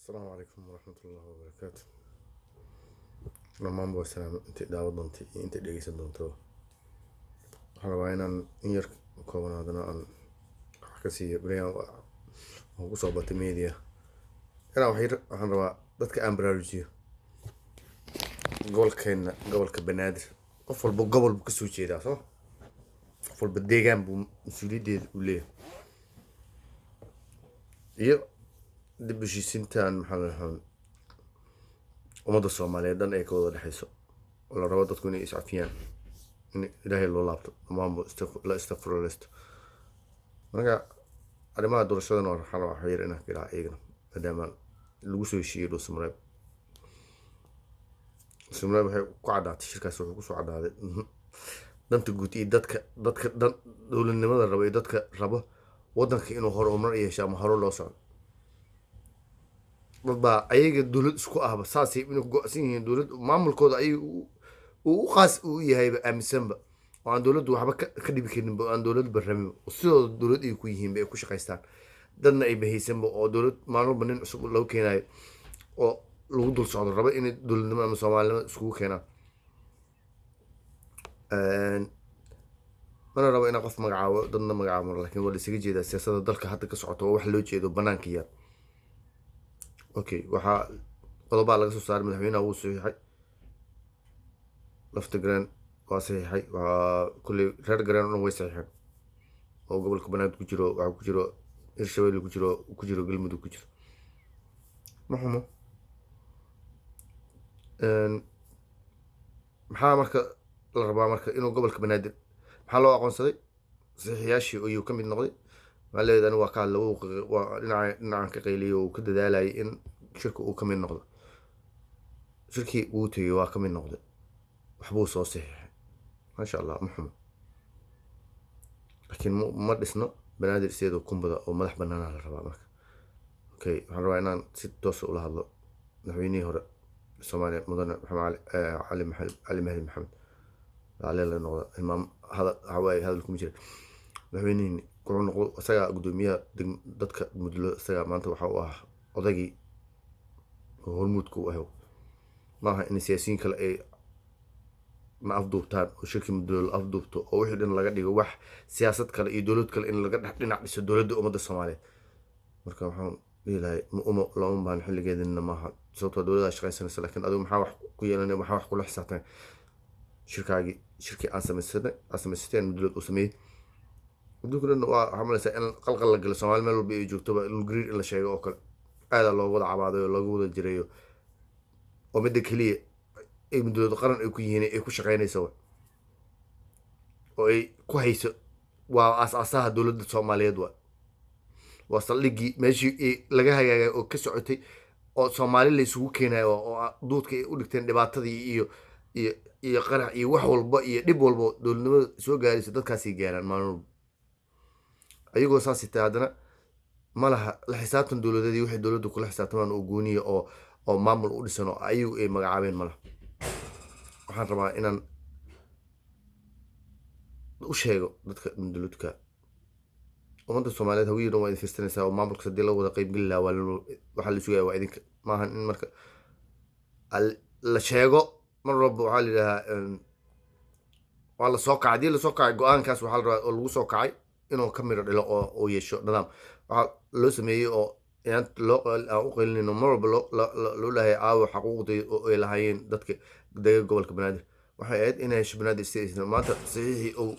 السلام عليكم ورحمة الله وبركاته. dhammaan baa salaam intii daawo doontay iyo intii dhegeysan doonto. Waxaan rabaa inaan in yar koobanaadana aan wax ka siiyo bariyan oo ku soo batay media. Waxaan rabaa dadka aan baraarujiyo gobolka Banaadir. Qof walba gobol buu ka soo jeedaa soo. Qof walba deegaan buu mas'uuliyadeeda u leeyahay. Iyo dib u heshiisiintan maxaa la dhahaa ummadda Soomaaliyeed dhan ay ka wada dhaxayso oo la rabo dadku inay is cafiyaan in Ilaahay loo laabto dhammaan la istighfaristo. Marka arrimaha doorashadana waxaan rabaa wax yar inaan ka ilaa eegno maadaama lagu soo heshiiyey Dhuusamareeb waxay ku caddaatay shirkaas wuxuu ku soo caddaaday danta guud iyo dadka dowladnimada raba iyo dadka raba waddanka inuu horumar yeesho ama hore loo socdo. dad baa ayaga dowlad isku ahba saasay inay ku go'san yihiin dowlad maamulkooda ay u qaas u yahayba aaminsanba oo aan dowladdu waxba ka dhibi karinba oo aan dowladdu barnaamij sidoo dowlad ay ku yihiin ay ku shaqaystaan dadna ay bahaysanba oo dowlad maalmo nin cusub lagu keenayo oo lagu dul socdo raba inay dowladnimo ama Soomaalinimo iskugu keenaan. mana rabo inaan qof magacaabo dadna magacaabo laakiin waa la isaga jeedaa siyaasadda dalka hadda ka socoto oo wax loo jeedo banaanka yaal. Okay, waxaa qodobada laga soo saaray madaxweynaha wuu saxiixay lafta garan waa saxiixay waa kulli reer garan way saxiixeen oo gobolka Banaadir ku jiro waxa ku jiro Hirshabelle ku jiro Galmudug ku jiro maxumo maxaa marka la rabaa marka inuu gobolka Banaadir maxaa loo aqoonsaday saxiixayaashii oo ka mid noqday maaleedana waa ka hadla waa dhinacan ka qayliyo oo ka dadaalay in shirka uu ka mid noqdo shirkii uu tagay waa ka mid noqday waxbuu soo saxiixay maasha Allah maxumo laakiin ma dhisno Banaadir sidoo kumbada oo madax bannaan la rabaa marka. Okay, waxaan rabaa inaan si toos ah ula hadlo madaxweynihii hore Soomaaliya mudane Ali Mahdi Maxamed la noqdo imaam hadalku ma jira madaxweynihii wuxuu noqdo isaga gudoomiyaha dadka mudlo isaga maanta waxa uu ah odagii hormuudku u ahaa maaha in siyaasiyiin kale ay ma afduubtaan oo shirki mudlo afduubto oo wixii dhan laga dhigo wax siyaasad kale iyo dowlad kale in laga dhinac dhiso dowladda ummadda Soomaaliyeed. Marka waxaan leeyahay lama baahan xilligeedina maaha sababtoo dowladda shaqaysanaysa laakiin adigu maxaa wax ku yeelanay maxaa wax kula xisaabtan shirkii aan samaysteen mudlo uu sameeyay dowladda waa xamalaysa in qalqal la galo Soomaali meel walba ay joogto green in la sheego oo kale aad loo wada cabaaday oo lagu wada jireeyo oo mid kaliya ay muddo qaran ay ku yihiin ay ku shaqaynayso oo ay ku hayso waa asaasaha dowladda Soomaaliyeed waa saldhigii meeshii laga hagaagay oo ka socotay oo Soomaali la isugu keenayo oo doodka ay u dhigteen dhibaatadii iyo qarax iyo wax walba iyo dhib walba dowladnimada soo gaarayso dadkaas ay gaaraan maalmo ayagoo saasita haddana malaha la xisaabtan dowladeedii wixii dowladdu kula xisaabtamaan oo gooniya oo maamul u dhisan oo ayagu ay magacaabeen malaha. waxaan rabaa inaan u sheego dadka dowladka ummadda Soomaaliyeed hawiyada waa idin fiirsanaysaa oo maamulka hadii la wada qayb gali lahaa waxa la sugaya waa idinka maahan in marka la sheego mar walba waxaa la yidhahaa waa la soo kacay la soo kacay go'aankaas waxaa la rabaa oo lagu soo kacay inuu ka miro dhilo oo yeesho nidaam waxa loo sameeyay oo aan u qeylino mar walba loo leeyahay aawo xuquuqdii oo ay lahaayeen dadka deegaanka gobolka Banaadir waxay ahayd inay hesho Banaadir State maanta saxiixii oo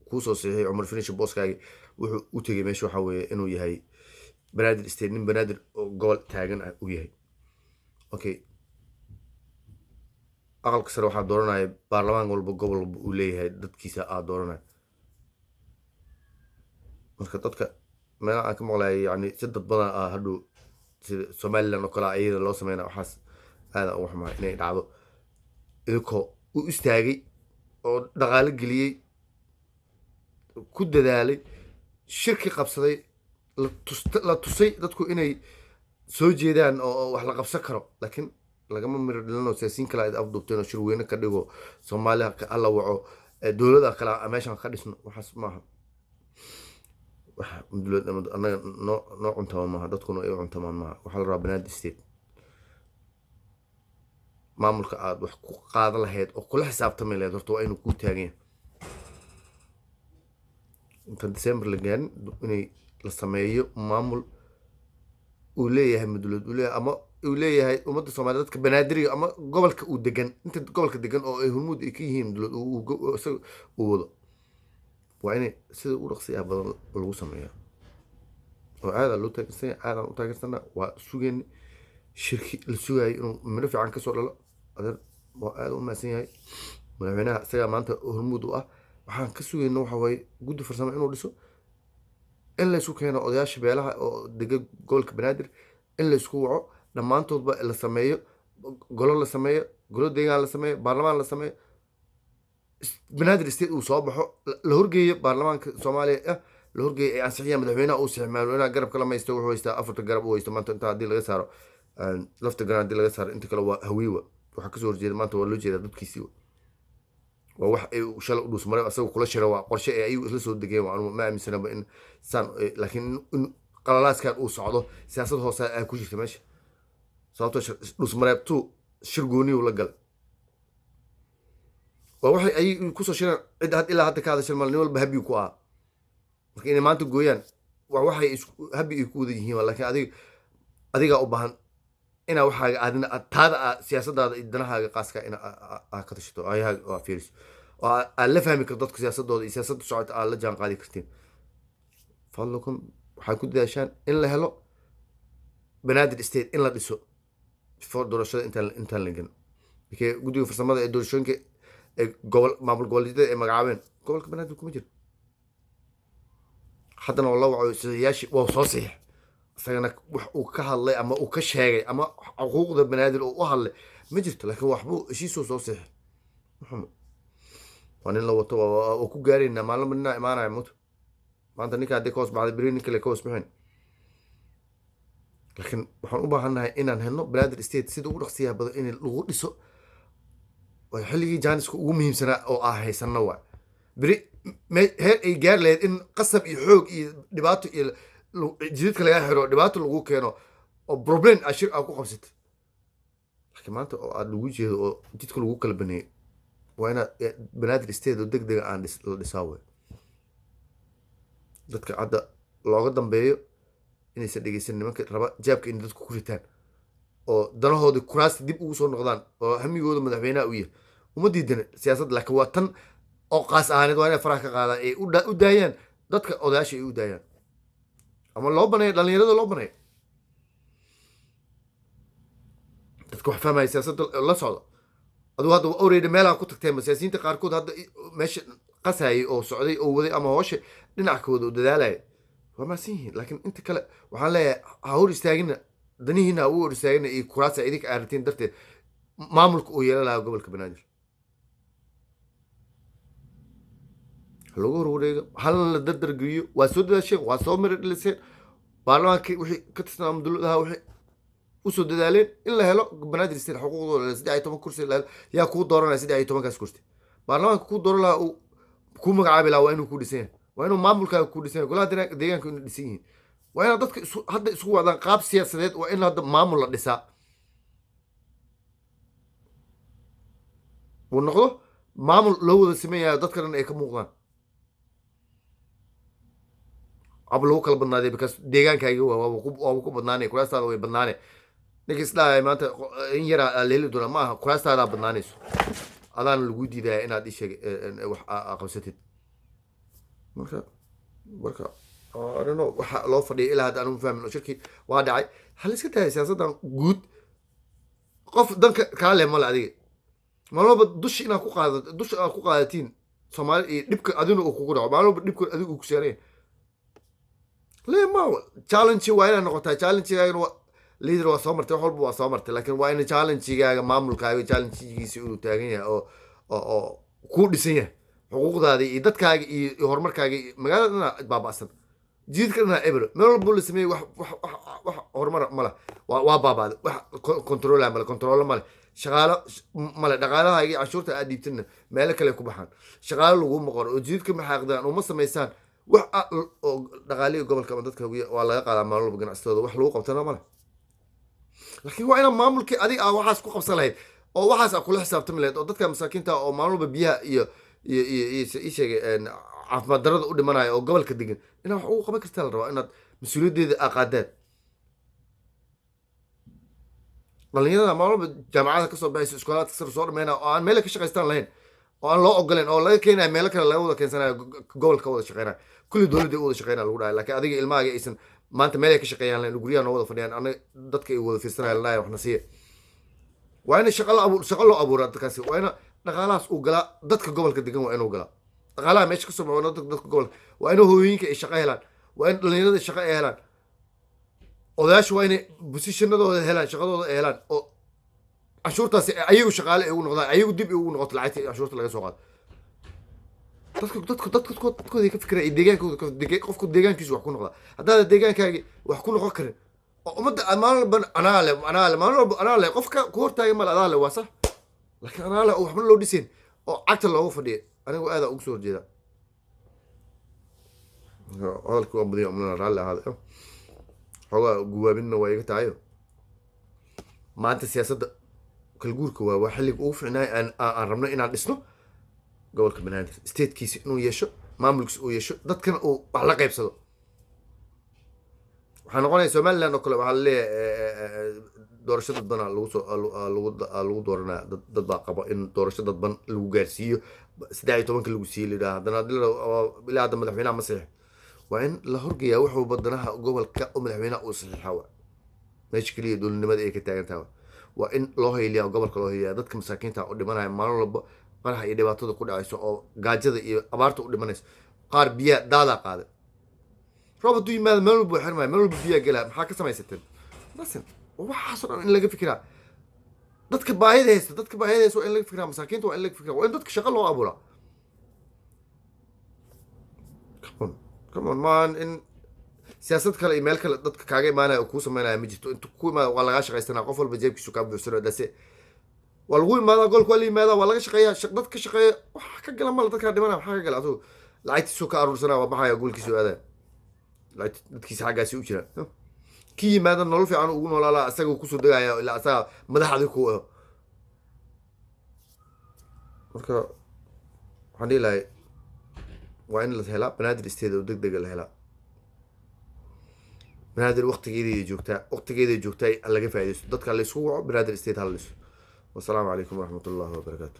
ku soo saxiixay Cumar Finish booskaagi wuxuu u tagay meesha waxa weeye inuu yahay Banaadir State nin Banaadir oo gobol taagan ah u yahay. Okay, aqalka sare waxaa dooranaya baarlamaan walba gobol walba uu leeyahay dadkiisa dooranaya marka dadka meel aan ka maqlaayay yani si dad badan hadhow sida Somaliland oo kale ayada loo sameeyay waxaas aad ugu xumaa inay dhacdo idinkoo u istaagay oo dhaqaale geliyay ku dadaalay shirki qabsaday la tusay dadku inay soo jeedaan oo wax la qabsan karo laakiin lagama miro dhalino siyaasiyiin kale ay afduubteen oo shir weyne ka dhigo Soomaaliya alla waco dowladda kale meeshan ka dhisno waxaas maaha wax dowladda anaga noo cuntamaan maaha dadkuna ay cuntamaan maaha waxaa la rabaa Banaadir State maamulka aad wax ku qaadan lahayd oo kula xisaabtami lahayd horta waa inuu kuu taagan yahay inta December la gaarin inay la sameeyo maamul uu leeyahay madulad uu leeyahay ama uu leeyahay ummadda Soomaaliyeed dadka banaadiriga ama gobolka uu degan inta gobolka degan oo ay hormuud ay ka yihiin madulad uu wado waa inay sida u dhaqsiyaa badan lagu sameeyaa oo aada loo taageersan aadaan u taageersana waa sugeen shirki la sugayo inuu miro fiican ka soo dhalo adeer waa aada u mahadsan yahay madaxweynaha isagaa maanta hormuud u ah waxaan ka sugayna waxa waaye guddi farsamo inuu dhiso in la isku keeno odayaasha beelaha oo dega gobolka banaadir in la isku waco dhammaantoodba la sameeyo golo deegaan la sameeyo baarlamaan la sameeyo banaadir state uu soo baxo la horgeeyo baarlamaanka soomaaliya ah la horgeeyo ay ansixiyaan madaxweynaha uu saxiix madaxweynaha garabka la maysto wuxuu haystaa afarta garab uu haysto maanta inta haddii laga saaro lafta garan haddii laga saaro inta kale waa hawiiwa waxaa kasoo horjeeda maanta waa loo jeedaa dadkiisii waa wax ay shalay u dhus maray asaga kula shiro waa qorshe ay ayagu isla soo degeen waa ma aaminsanaba in saan laakiin in qalalaaskan uu socdo siyaasad hoose ay ku jirta meesha sababtoo dhus mareebtu shir gooniyu la galay waa waxay ay kusoo shireen cid had ilaa hadda ka hadashay mal nin walba habi ku ah marka inay maanta gooyaan waa waxay habi ay ku wada yihiin laakiin adiga u baahan inaa waxaaga aadina taada siyaasadaada danahaaga qaaska ina ka tashato ayaha oo fiiriso oo aad la fahmi karto dadka siyaasadooda iyo siyaasadda socota aad la jaan qaadi kartiin fadlakum waxay ku dadaashaan in la helo banaadir state in la dhiso for doorashada intaan la gelin markii guddiga farsamada ee doorashooyinka ee maamul goboleedyada ay magacaabeen gobolka banaadir kuma jiro haddana waa la waco saxiixayaashii waa soo saxiix isagana wax uu ka hadlay ama uu ka sheegay ama xuquuqda banaadir oo u hadlay ma jirto laakiin waxbuu heshiisuu soo saxiixay maxamed waa nin la wato oo ku gaaraynaa maalin ninaa imaanaya muto maanta ninka haddii ka hoos baxday beri nin kale ka hoos baxayn laakiin waxaan u baahannahay inaan helno banaadir state sida ugu dhaqsiyaha badan in lagu dhiso xilligii jaaniska ugu muhiimsanaa oo haysanno waa beri heer ay gaari lahayd in qasab iyo xoog iyo dhibaato iyo jidadka laga xiro dhibaato lagu keeno oo problem ashir ku qabsatay laakiin maanta oo aad lagu jeedo oo jidka lagu kala baneeyay waa inaad banaadir state oo degdega aan la dhisaa wey dadka hadda looga dambeeyo inaysan dhegeysan nimanka raba jaabka in dadku ku ritaan oo danahooda kuraasta dib ugu soo noqdaan oo hamigooda madaxweynaha u yahay uma diidana siyaasadda laakiin waa tan oo qaas ahaaneed waa inay faraha ka qaadaan ay u daayaan dadka odayaasha ay u daayaan ama loo baneeyo dhalinyarada loo baneeyo dadka wax fahmaya siyaasadda la socda aduu hadda already meelaha ku tagteen siyaasiyiinta qaarkood hadda meesha qasayay oo socday oo waday ama hoosha dhinackooda u dadaalaya waa maasan yihiin laakiin inta kale waxaan leeyahay ha hor istaagina danihiina ha ugu hor istaagina iyo kuraasa idinka aaratiin darteed maamulka uu yeelan lahaa gobolka banaadir lagu horwareego halna la dardargeliyo waa soo dadaasheen waa soo miro dhiliseen baarlamaankii wixii ka tirsanaa maduladaha waxay usoo dadaaleen in la helo banaadir state xuquuqdooda 13 kursi la helo yaa kuu dooranaya 13kaas kursi baarlamaanka kuu dooran lahaa uu kuu magacaabi lahaa waa inuu ku dhisan yahay waa inuu maamulkaaga ku dhisan yahay golaha deegaanka inuu dhisan yihiin waa inaad dadka hadda isugu wadaan qaab siyaasadeed waa in hadda maamul la dhisaa uu noqdo maamul loo wada sameeyayo dadka dhan ay ka muuqdaan ab lagu kala badnaaday because deegaankaaga waa ku badnaanay kuraastaada way badnaanay ninka isdhahay maanta in yaraa la heli doona maaha kuraastaada badnaanayso adaana lagu diidaya inaad isheeg wax qabsatid marka arino waxa loo fadhiyay ilaa hadda aanu fahmin shirkii waa dhacay hal iska tahay siyaasaddan guud qof danka kala leh male adiga maalmoba dush inaad ku qaadatiin Soomaali iyo dhibka adina uu kugu dhaco maalmoba dhibka adiga uu ku saareen lee ma challenge waa inay noqotaa challenge-gaaga leader waa soo martay wax walba waa soo martay laakiin waa in challenge-gaaga maamulkaaga challenge-giisa inuu taagan yahay oo ku dhisan yahay xuquuqdaada iyo dadkaaga iyo horumarkaaga magaalada baaba'san jidkana ebro meel walba la sameeyay wax horumar mala waa baabaaday wax control mala shaqaalo mala dhaqaalaha iyo cashuurta aad dhiibtana meel kale ku baxaan shaqaalo lagu maqor oo jidka ma xaqdaan uma sameysaan wax oo dhaqaaliga gobolka ama dadka waa laga qaadaa maalin walba ganacsadooda wax lagu qabtana male laakiin waa inaan maamulkii adiga waxaas ku qabsan lahayd oo waxaas kula xisaabtami lahayd oo dadka masaakiinta oo maalin walba biyaha iyo ii sheegay caafimaad darada u dhimanayo oo gobolka degan inaad wax ugu qaban kartaa la rabaa inaad mas-uuliyaddeeda aqaadaan dhalinyarada maalin walba jaamacada kasoo baxaysa iskoolaadka sare soo dhameynaya oo aan meela ka shaqaystaan lahayn oo aan loo ogoleen oo laga keenayo meelo kale laga wada keensanayo gobolka wada shaqeynaya kulli dowladda u wada shaqeynaya lagu dhahay laakiin adiga ilmahaaga aysan maanta meel ay ka shaqeeyaan lahayn guryaha noo wada fadhiyaan anaga dadka ay wada fiirsanaya lanaaya waxna siiya waa in shaqo loo abuuraa dadkaasi waa in dhaqaalahaas uu galaa dadka gobolka degan waa inuu galaa dhaqaalaha meesha kasoo baxo dadka gobolka waa in hooyooyinka ay shaqo helaan waa in dhalinyarada shaqo ay helaan odayaashu waa inay bosishanadooda helaan shaqadooda ay helaan oo canshuurtaasi ayagu shaqaale ay ugu noqdaan ayagu dib ugu noqoto lacagta canshuurta laga soo qaado dadkooda ka fikira deegaankooda qofku deegaankiisu wax ku noqda haddaada deegaankaagi wax ku noqon karin oo ummadda maalin walba anaale maalin walba anaale qofka ku hortaaga mal adaale waa sax laakiin anaale oo waxba loo dhisayn oo cagta loogu fadhiya anigu aadaa ugu soo horjeeda hadalkii waa badiya umlana raalli ahaada xoogaa guwaabinna waa iga tahayo maanta siyaasadda kalguurka waa xilliga ugu fiicnaay aan rabno inaan dhisno gobolka banaadir statekiisa inuu yeesho maamulkiisa uu yeesho dadkana uu wax la qaybsado waxaa noqonaya somaliland oo kale waxaa laleeyahay doorasho dadban lagu dooranaya dad baa qaba in doorasho dadban lagu gaarsiiyo 13 lagu siiyo lidhaa haddana ilaa hadda madaxweynaha ma saxiix waa in la horgeeyaa wuxuu badanaha gobolka oo madaxweynaha uu saxiixa waa meesha keliya dowladnimada ay ka taagan tahay waa in loo hayliyaa gobolka loo hayliyaa dadka masaakiinta u dhimanaya maalin walba qaraxa iyo dhibaatada ku dhacayso oo gaajada iyo abaarta u dhimanayso qaar biyaa daadaa qaaday roob hadduu yimaado meel walba xirmaya meel walba biyaa gelaa maxaa ka samaysateen basin waxaasoo dhan in laga fikiraa dadka baahida haysta waa in laga fikiraa masaakiinta waa in laga fikiraa waa in dadka shaqo loo abuuraa come on man in siyaasad kale iyo meel kale dadka kaaga imaanaya oo kuu sameynaya ma jirto intu ku imaada waa lagaa shaqaysanaa qof walba jeebkiisu kaa buuxsano dase waa lagu imaadaa goolka waa la yimaadaa waa laga shaqeeyaa dad ka shaqeeya waxa ka gala mala dadkaa dhimanaya waxaa ka gala adugu lacagtiisuu ka aruursanaa waa baxaya goolkiisu aadaya dadkiisa xaggaasi u jiraan kii yimaada nolol fiican ugu noolaalaa isaga kusoo degaya ilaa asaga madaxdii ku aho marka waxaan dhihi lahay waa in la helaa banaadir isteeda oo deg dega la helaa banaadir waqtigeeday joogtaa laga faaidaysto dadka la isugu waco banaadir isteed hala dhiso wasalaamu calaykum waraxmat ullahi wabarakaatu